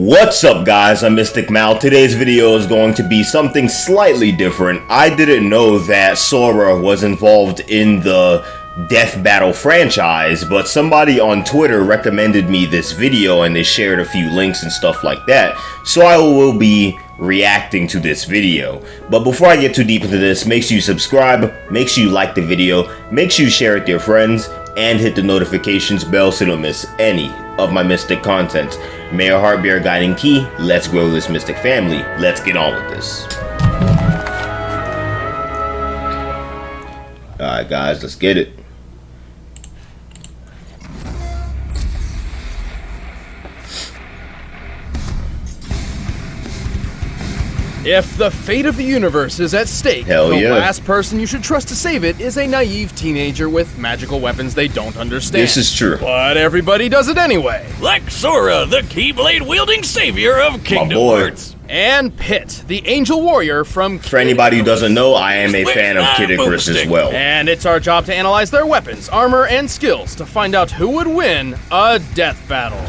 What's up guys, I'm Mystic Mal. Today's video is going to be something slightly different. I didn't know that Sora was involved in the Death Battle franchise, but somebody on Twitter recommended me this video and they shared a few links and stuff like that, so I will be reacting to this video. But before I get too deep into this, make sure you subscribe, make sure you like the video, make sure you share it with your friends, and hit the notifications bell so you don't miss any of my Mystic content. May your heart be our guiding key. Let's grow this Mystic family. Let's get on with this. Alright guys, let's get it. If the fate of the universe is at stake, the last person you should trust to save it is a naive teenager with magical weapons they don't understand. This is true. But everybody does it anyway. Like Sora, the Keyblade-wielding savior of Kingdom Hearts. And Pit, the angel warrior from... For anybody who doesn't know, I am a fan of Kid Icarus as well. And it's our job to analyze their weapons, armor, and skills to find out who would win a death battle.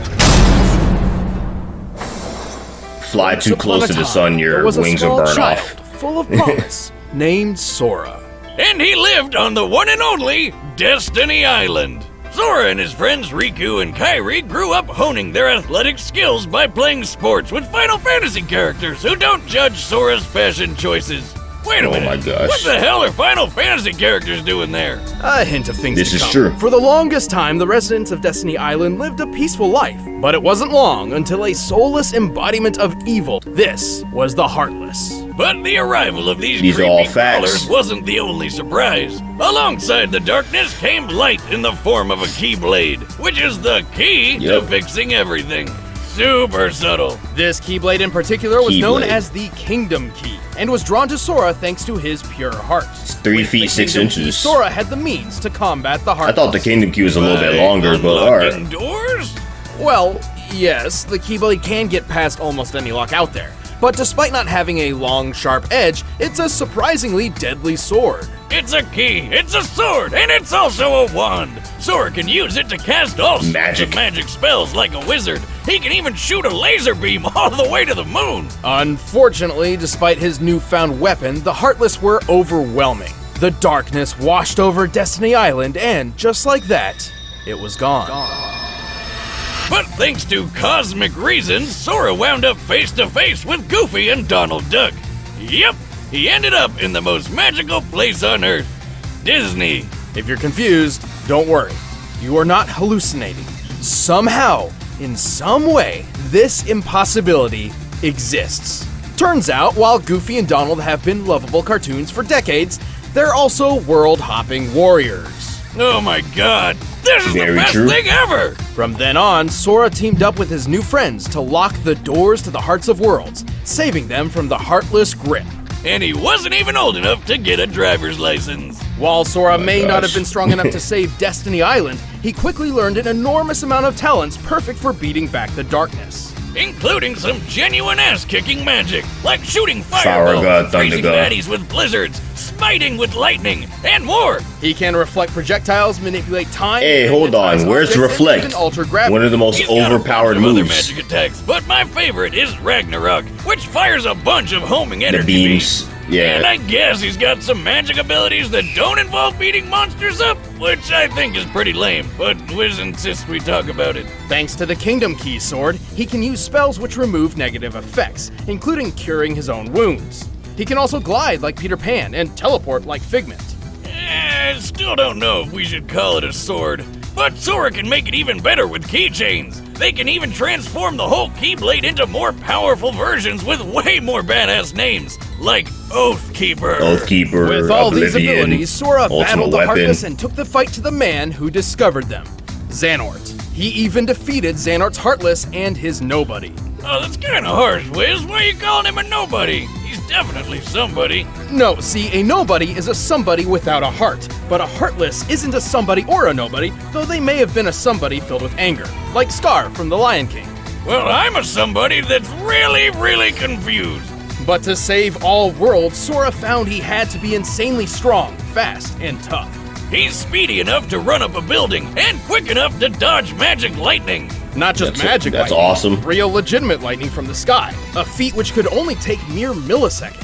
Fly too close to the sun, your wings will burn off. Full of promise, named Sora. And he lived on the one and only Destiny Island. Sora and his friends Riku and Kairi grew up honing their athletic skills by playing sports with Final Fantasy characters who don't judge Sora's fashion choices. Wait a minute, my gosh. What the hell are Final Fantasy characters doing there? A hint of things This to is come. true. For the longest time, the residents of Destiny Island lived a peaceful life, but it wasn't long until a soulless embodiment of evil. This was the Heartless. But the arrival of these are all creepy facts. crawlers wasn't the only surprise. Alongside the darkness came light in the form of a Keyblade, which is the key to fixing everything. Super subtle. This Keyblade in particular was known as the Kingdom Key, and was drawn to Sora thanks to his pure heart. It's 3 feet 6 inches. Sora had the means to combat the Heartless. I thought the Kingdom Key was a little bit longer, but alright. Doors? Well, yes, the Keyblade can get past almost any lock out there. But despite not having a long, sharp edge, it's a surprisingly deadly sword. It's a key, it's a sword, and it's also a wand. Sora can use it to cast all sorts of magic spells like a wizard. He can even shoot a laser beam all the way to the moon. Unfortunately, despite his newfound weapon, the Heartless were overwhelming. The darkness washed over Destiny Island, and just like that, it was gone. But thanks to cosmic reasons, Sora wound up face to face with Goofy and Donald Duck. Yep, he ended up in the most magical place on Earth, Disney. If you're confused, don't worry. You are not hallucinating. Somehow, in some way, this impossibility exists. Turns out, while Goofy and Donald have been lovable cartoons for decades, they're also world-hopping warriors. Oh my god, this is the best thing ever! From then on, Sora teamed up with his new friends to lock the doors to the Hearts of Worlds, saving them from the Heartless grip. And he wasn't even old enough to get a driver's license. While Sora may not have been strong enough to save Destiny Island, he quickly learned an enormous amount of talents perfect for beating back the darkness. Including some genuine ass-kicking magic, like shooting fireballs, freezing baddies with blizzards, smiting with lightning, and more. He can reflect projectiles, manipulate time. Hey, hold on, where's Reflect? One of the most overpowered moves. Other magic attacks, but my favorite is Ragnarok, which fires a bunch of homing energy beams. Yeah. And I guess he's got some magic abilities that don't involve beating monsters up, which I think is pretty lame, but Wiz insists we talk about it. Thanks to the Kingdom Key sword, he can use spells which remove negative effects, including curing his own wounds. He can also glide like Peter Pan and teleport like Figment. Still don't know if we should call it a sword, but Sora can make it even better with keychains. They can even transform the whole Keyblade into more powerful versions with way more badass names, like Oathkeeper. With all these abilities, Sora battled the Heartless and took the fight to the man who discovered them, Xehanort. He even defeated Xehanort's Heartless and his nobody. Oh, that's kinda harsh, Wiz. Why are you calling him a nobody? He's definitely somebody. No, see, a nobody is a somebody without a heart, but a Heartless isn't a somebody or a nobody, though they may have been a somebody filled with anger, like Scar from The Lion King. Well, I'm a somebody that's really confused. But to save all worlds, Sora found he had to be insanely strong, fast, and tough. He's speedy enough to run up a building and quick enough to dodge magic lightning. Not just magic That's lightning, awesome. real legitimate lightning from the sky, a feat which could only take mere milliseconds.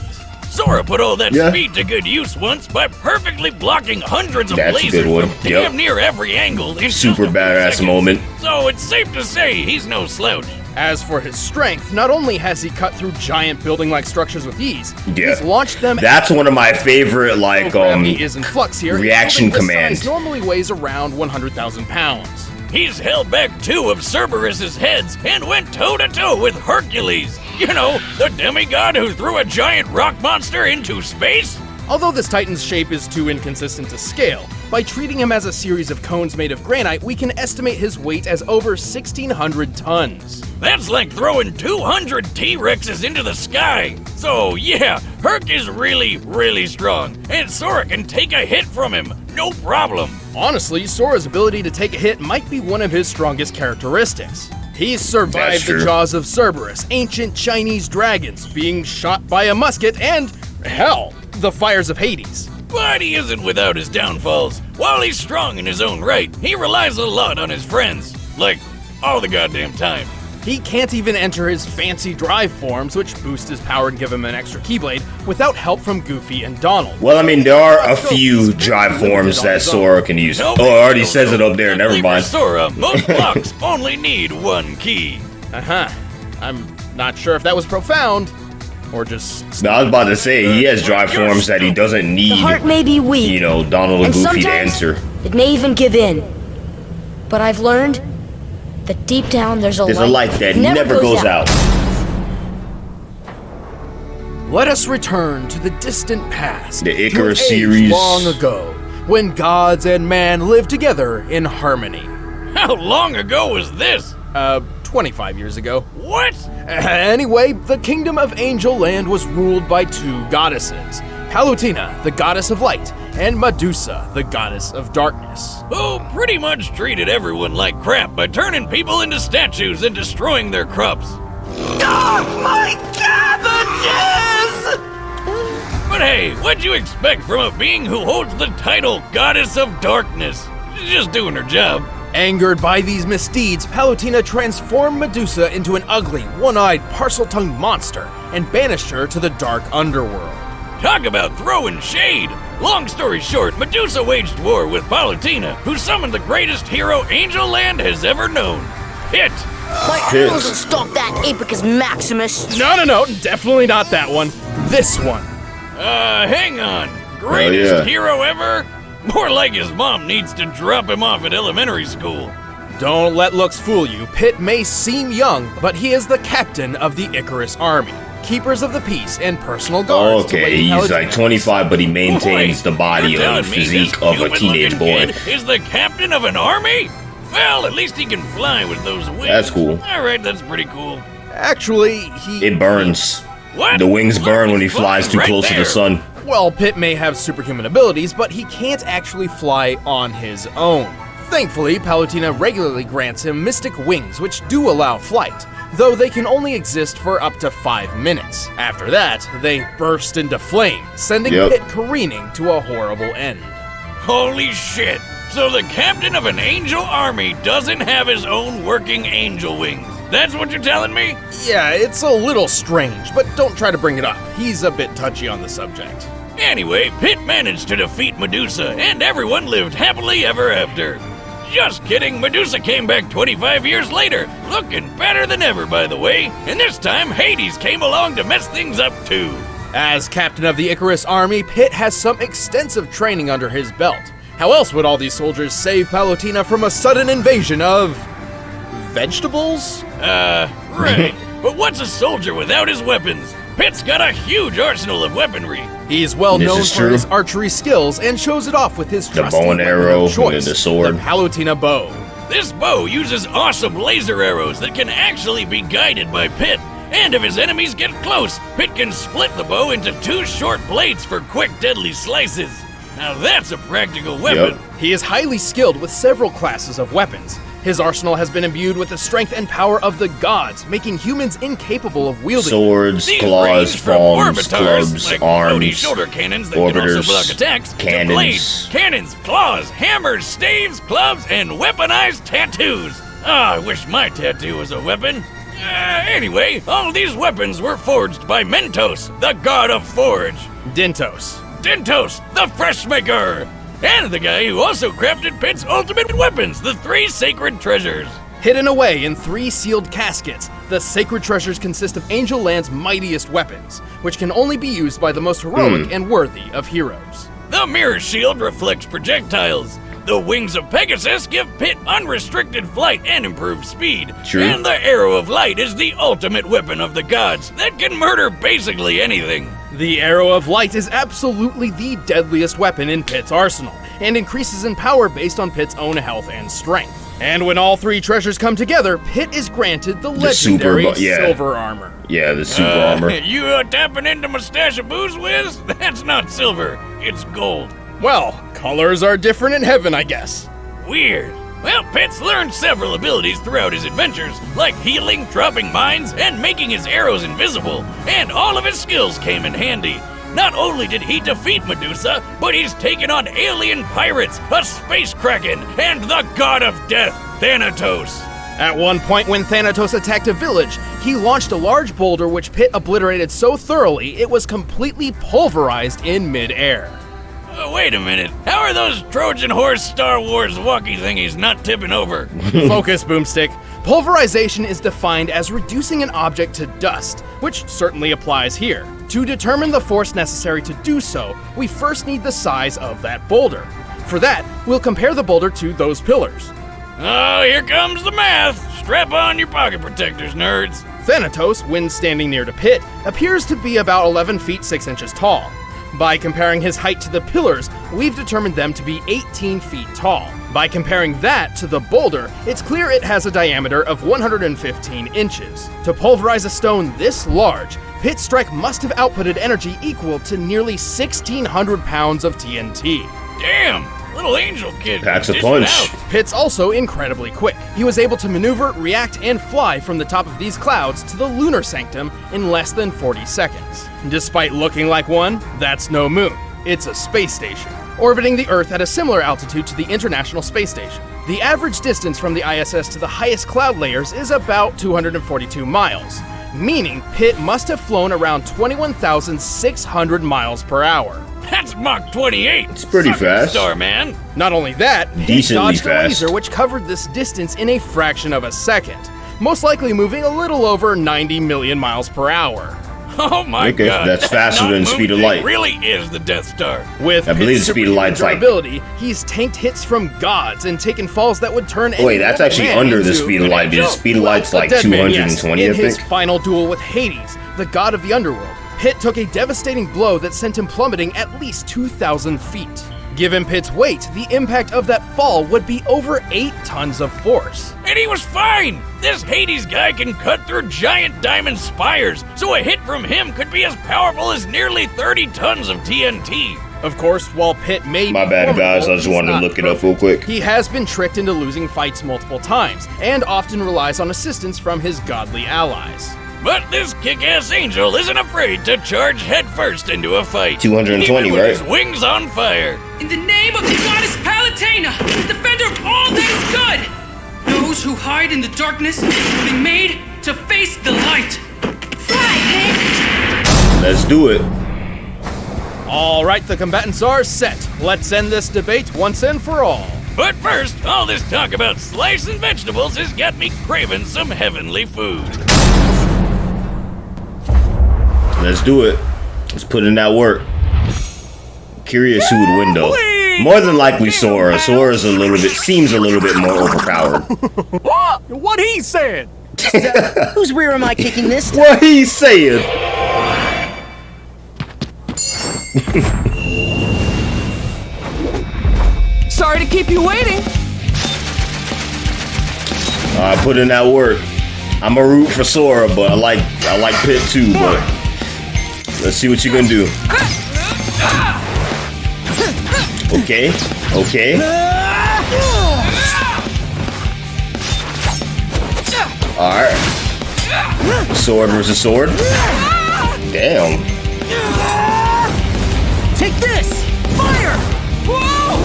Sora put all that Yeah. speed to good use once by perfectly blocking hundreds of That's a good lasers one. from Yep. damn near every angle in Super just a few badass seconds. moment. So it's safe to say he's no slouch. As for his strength, not only has he cut through giant building-like structures with ease, Yeah. he's launched them. That's one of my favorite, like, Gravity is in flux here. reaction This command. size normally weighs around 100,000 pounds. He's held back 2 of Cerberus's heads and went toe-to-toe with Hercules. You know, the demigod who threw a giant rock monster into space? Although this Titan's shape is too inconsistent to scale, by treating him as a series of cones made of granite, we can estimate his weight as over 1,600 tons. That's like throwing 200 T-Rexes into the sky. So yeah, Herc is really, really strong, and Sora can take a hit from him, no problem. Honestly, Sora's ability to take a hit might be one of his strongest characteristics. He's That's survived the true. jaws of Cerberus, ancient Chinese dragons, being shot by a musket, and, hell, the fires of Hades. But he isn't without his downfalls. While he's strong in his own right, he relies a lot on his friends. Like, all the goddamn time. He can't even enter his fancy drive forms, which boost his power and give him an extra Keyblade, without help from Goofy and Donald. Well, I mean, there are a few drive forms that Sora can use. No Oh, big it already deal, says it though. up there. Luckily Never mind. for Sora, most blocks only need 1 key. Uh-huh. I'm not sure if that was profound, or just... No, I was about to say, he has drive forms that he doesn't The need, heart may be weak, you know, Donald and and Goofy to sometimes enter. it may even give in. But I've learned that deep down there's a There's a light that never goes out. Let us return to the distant past. The to Icarus an age series. long ago, when gods and man lived together in harmony. How long ago was this? 25 years ago. What? Anyway, the kingdom of Angel Land was ruled by 2 goddesses. Palutena, the goddess of light, and Medusa, the goddess of darkness. Who pretty much treated everyone like crap by turning people into statues and destroying their crops. My cabbages! But hey, what'd you expect from a being who holds the title Goddess of Darkness? She's just doing her job. Angered by these misdeeds, Palutena transformed Medusa into an ugly, one-eyed, parcel-tongued monster and banished her to the dark underworld. Talk about throwing shade! Long story short, Medusa waged war with Palutena, who summoned the greatest hero Angel Land has ever known. Pit! My arrows will stop that Apricus Maximus. No, definitely not that one. This one. Hang on. Greatest yeah. hero ever? More like his mom needs to drop him off at elementary school. Don't let looks fool you. Pitt may seem young, but he is the captain of the Icarus army, keepers of the peace and personal guards. to Okay, Lady he's Palutena. like 25, but he maintains Wait, the body you're and telling me physique this of a teenage human-looking boy. kid is the captain of an army? Well, at least he can fly with those wings. That's cool. Alright, that's pretty cool. Actually, he... It burns. What? The wings burn when he Look, flies too right close to there. the sun. Well, Pitt may have superhuman abilities, but he can't actually fly on his own. Thankfully, Palutena regularly grants him mystic wings, which do allow flight, though they can only exist for up to 5 minutes. After that, they burst into flame, sending Yep. Pitt careening to a horrible end. Holy shit! So the captain of an angel army doesn't have his own working angel wings. That's what you're telling me? Yeah, it's a little strange, but don't try to bring it up. He's a bit touchy on the subject. Anyway, Pitt managed to defeat Medusa, and everyone lived happily ever after. Just kidding, Medusa came back 25 years later, looking better than ever, by the way, and this time Hades came along to mess things up too. As captain of the Icarus army, Pitt has some extensive training under his belt. How else would all these soldiers save Palutena from a sudden invasion of... vegetables? Right. But what's a soldier without his weapons? Pitt's got a huge arsenal of weaponry. He's well This known is for true. his archery skills and shows it off with his The trusty bow and weapon arrow, of choice, and then the sword. the Palutena bow. This bow uses awesome laser arrows that can actually be guided by Pitt. And if his enemies get close, Pitt can split the bow into 2 short blades for quick, deadly slices. Now that's a practical weapon. Yep. He is highly skilled with several classes of weapons. His arsenal has been imbued with the strength and power of the gods, making humans incapable of wielding. Swords, These claws, range from palms, orbitars, clubs, like floaty arms, shoulder cannons that can also orbiters, block attacks, cannons. to blades, cannons, claws, hammers, staves, clubs, and weaponized tattoos. I wish my tattoo was a weapon. Anyway, all these weapons were forged by Mentos, the god of forge. Dintos. Dintos, the fresh maker. And the guy who also crafted Pitt's ultimate weapons, the 3 sacred treasures. Hidden away in 3 sealed caskets, the sacred treasures consist of Angel Land's mightiest weapons, which can only be used by the most heroic and worthy of heroes. The mirror shield reflects projectiles. The wings of Pegasus give Pitt unrestricted flight and improved speed. True. And the arrow of light is the ultimate weapon of the gods that can murder basically anything. The Arrow of Light is absolutely the deadliest weapon in Pitt's arsenal, and increases in power based on Pitt's own health and strength. And when all 3 treasures come together, Pitt is granted the legendary silver armor. Yeah, the super armor. You tapping into my stash of booze, Wiz? That's not silver, it's gold. Well, colors are different in heaven, I guess. Weird. Well, Pitt's learned several abilities throughout his adventures, like healing, dropping mines, and making his arrows invisible. And all of his skills came in handy. Not only did he defeat Medusa, but he's taken on alien pirates, a space kraken, and the god of death, Thanatos. At one point when Thanatos attacked a village, he launched a large boulder which Pitt obliterated so thoroughly it was completely pulverized in mid-air. Wait a minute. How are those Trojan horse Star Wars walkie thingies not tipping over? Focus, Boomstick. Pulverization is defined as reducing an object to dust, which certainly applies here. To determine the force necessary to do so, we first need the size of that boulder. For that, we'll compare the boulder to those pillars. Oh, here comes the math. Strap on your pocket protectors, nerds. Thanatos, when standing near to Pitt, appears to be about 11 feet 6 inches tall. By comparing his height to the pillars, we've determined them to be 18 feet tall. By comparing that to the boulder, it's clear it has a diameter of 115 inches. To pulverize a stone this large, Pitt's strike must have outputted energy equal to nearly 1,600 pounds of TNT. Damn, little angel kid. Packs a dished it punch. out. Pitt's also incredibly quick. He was able to maneuver, react, and fly from the top of these clouds to the lunar sanctum in less than 40 seconds. Despite looking like one, that's no moon. It's a space station, orbiting the Earth at a similar altitude to the International Space Station. The average distance from the ISS to the highest cloud layers is about 242 miles, meaning Pitt must have flown around 21,600 miles per hour. That's Mach 28. It's pretty Suck it, fast. Starman. Not only that, Pitt Decently dodged a fast. laser which covered this distance in a fraction of a second, most likely moving a little over 90 million miles per hour. Oh my Okay, god. that's faster than the speed of light. Really is the Death Star. With I believe Pitt's the speed of light's like- durability, he's tanked hits from gods and taken falls that would turn any Wait, that's mortal actually man under the into speed of an light, because angel. the speed of light's A like dead man, 220, yes. I In his think. final duel with Hades, the god of the underworld, Pitt took a devastating blow that sent him plummeting at least 2,000 feet. Given Pitt's weight, the impact of that fall would be over 8 tons of force. And he was fine. This Hades guy can cut through giant diamond spires, so a hit from him could be as powerful as nearly 30 tons of TNT. Of course, while Pitt may My be bad, formidable, guys. I just he's wanted to not look it up perfect. real quick. He has been tricked into losing fights multiple times, and often relies on assistance from his godly allies. But this kick-ass angel isn't afraid to charge headfirst into a fight. 220, even with right? his wings on fire. In the name of the goddess Palutena, defender of all that is good, those who hide in the darkness will be made to face the light. Let's do it. All right, the combatants are set. Let's end this debate once and for all. But first, all this talk about slicing vegetables has got me craving some heavenly food. Let's do it. Let's put in that work. Curious who would win though. More than likely Sora. Sora's seems a little bit more overpowered. What he said? Whose rear am I kicking this time? What he saying? Sorry to keep you waiting. Put in that work. I'm a root for Sora, but I like Pitt too. But let's see what you're gonna do. Okay, okay. All right. Sword versus sword. Damn. Take this! Fire! Whoa!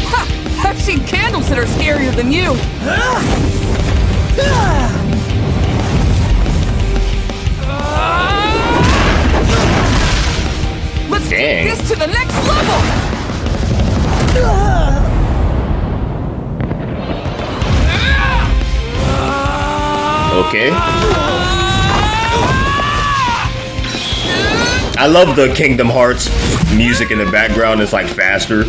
Ha! Have seen candles that are scarier than you. Let's take this to the next level. Okay. I love the Kingdom Hearts music in the background. It's like faster.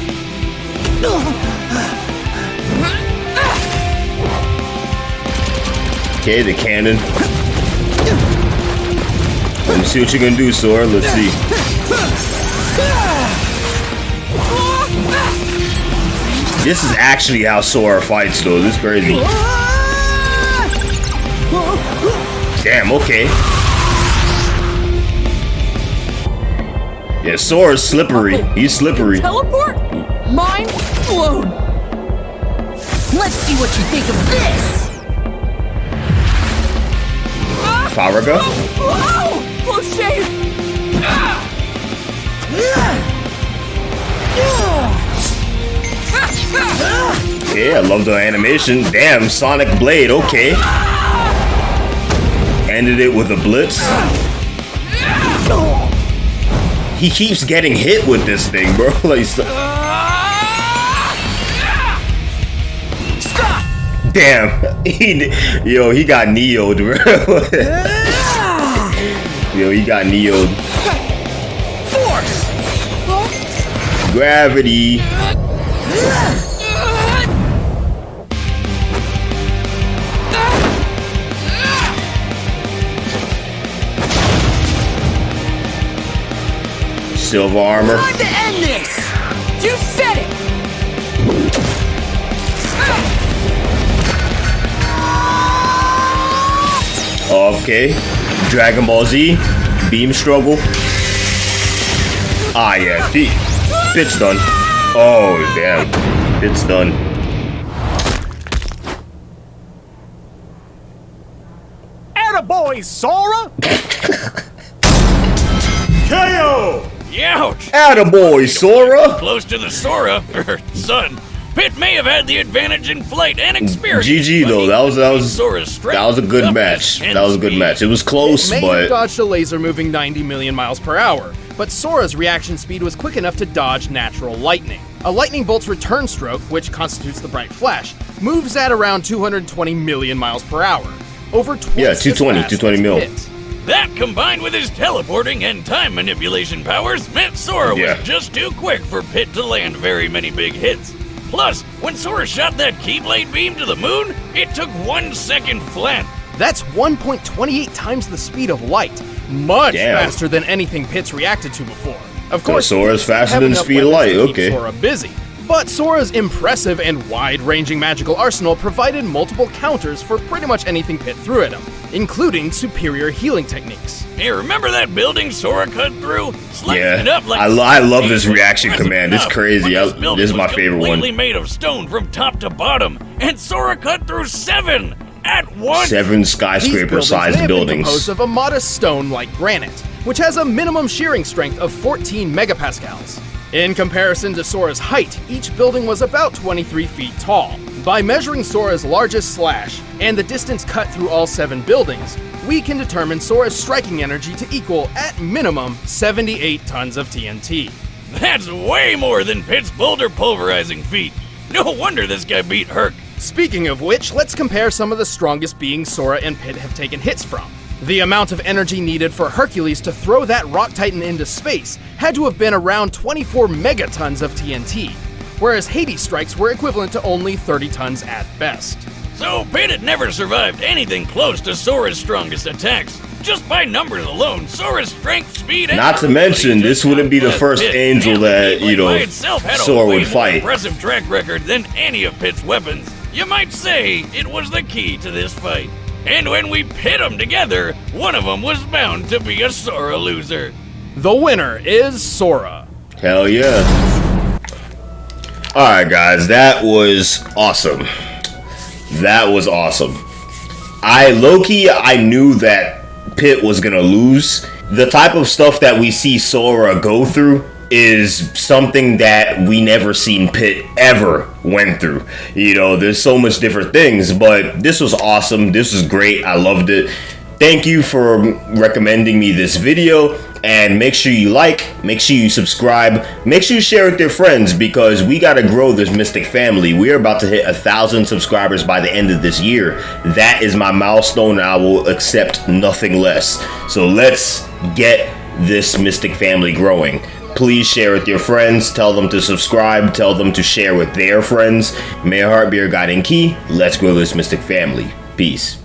Okay, the cannon. Let me see what you're gonna do, Sora. Let's see. This is actually how Sora fights, though. This is crazy. Damn, okay. Yeah, Sora's slippery. He's slippery. Teleport? Mind blown. Let's see what you think of this. Faraga? Whoa! Close shave! Yeah, I love the animation. Damn, Sonic Blade, okay. Ended it with a blitz. He keeps getting hit with this thing, bro. Like, damn. He got Neo'd, bro. Yo, he got Neo'd. Force! Gravity. Silver armor. Time to end this! You said it! Okay. Dragon Ball Z. Beam struggle. Ah, yeah. Bit's done. Oh, damn. Bit's done. Attaboy, Sora! KO! Youch! Attaboy, Sora! Close to the Sora, son. Pit may have had the advantage in flight and experience. GG though, that was Sora's strength, that was a good match. That was a good match. It was close, It may but have dodged a laser moving 90 million miles per hour, but Sora's reaction speed was quick enough to dodge natural lightning. A lightning bolt's return stroke, which constitutes the bright flash, moves at around 220 million miles per hour. Over twice yeah, as 220 fast 220 as mil. Pit. That, combined with his teleporting and time manipulation powers, meant Sora Yeah. was just too quick for Pit to land very many big hits. Plus, when Sora shot that Keyblade beam to the moon, it took 1 second flat. That's 1.28 times the speed of light. Much Damn. faster than anything Pit's reacted to before. Of course, Sora's faster have than the enough speed of weapons light, to keep okay. Sora busy. But Sora's impressive and wide-ranging magical arsenal provided multiple counters for pretty much anything Pit threw at him, including superior healing techniques. Hey, remember that building Sora cut through? Slicing Yeah. it up like I love this reaction Impressive command. It's enough, crazy. but building This is my was favorite one. completely made of stone from top to bottom, and Sora cut through 7 at once. 7 These skyscraper-sized may have been buildings. composed of a modest stone like granite, which has a minimum shearing strength of 14 megapascals. In comparison to Sora's height, each building was about 23 feet tall. By measuring Sora's largest slash and the distance cut through all 7 buildings, we can determine Sora's striking energy to equal, at minimum, 78 tons of TNT. That's way more than Pit's boulder pulverizing feat. No wonder this guy beat Herc. Speaking of which, let's compare some of the strongest beings Sora and Pit have taken hits from. The amount of energy needed for Hercules to throw that rock titan into space had to have been around 24 megatons of TNT, whereas Hades strikes were equivalent to only 30 tons at best. So Pit had never survived anything close to Sora's strongest attacks. Just by numbers alone, Sora's strength, speed, and Not to mention, this wouldn't be the first Pit. angel And that, Keyblade you know, by itself had a Sora way would more fight. Impressive track record than any of Pit's weapons. You might say it was the key to this fight. And when we pit them together, one of them was bound to be a Sora loser. The winner is Sora. Hell yeah. Alright guys, that was awesome. That was awesome. Low-key, I knew that Pit was gonna lose. The type of stuff that we see Sora go through is something that we never seen Pit ever went through. You know, there's so much different things, but this was awesome. This was great. I loved it. Thank you for recommending me this video, and make sure you like, make sure you subscribe, make sure you share with your friends, because we got to grow this Mystic family. We are about to hit 1,000 subscribers by the end of this year. That is my milestone, and I will accept nothing less. So let's get this Mystic family growing. Please share with your friends, tell them to subscribe, tell them to share with their friends. May your heart be your guiding key. Let's grow this Mystic family. Peace.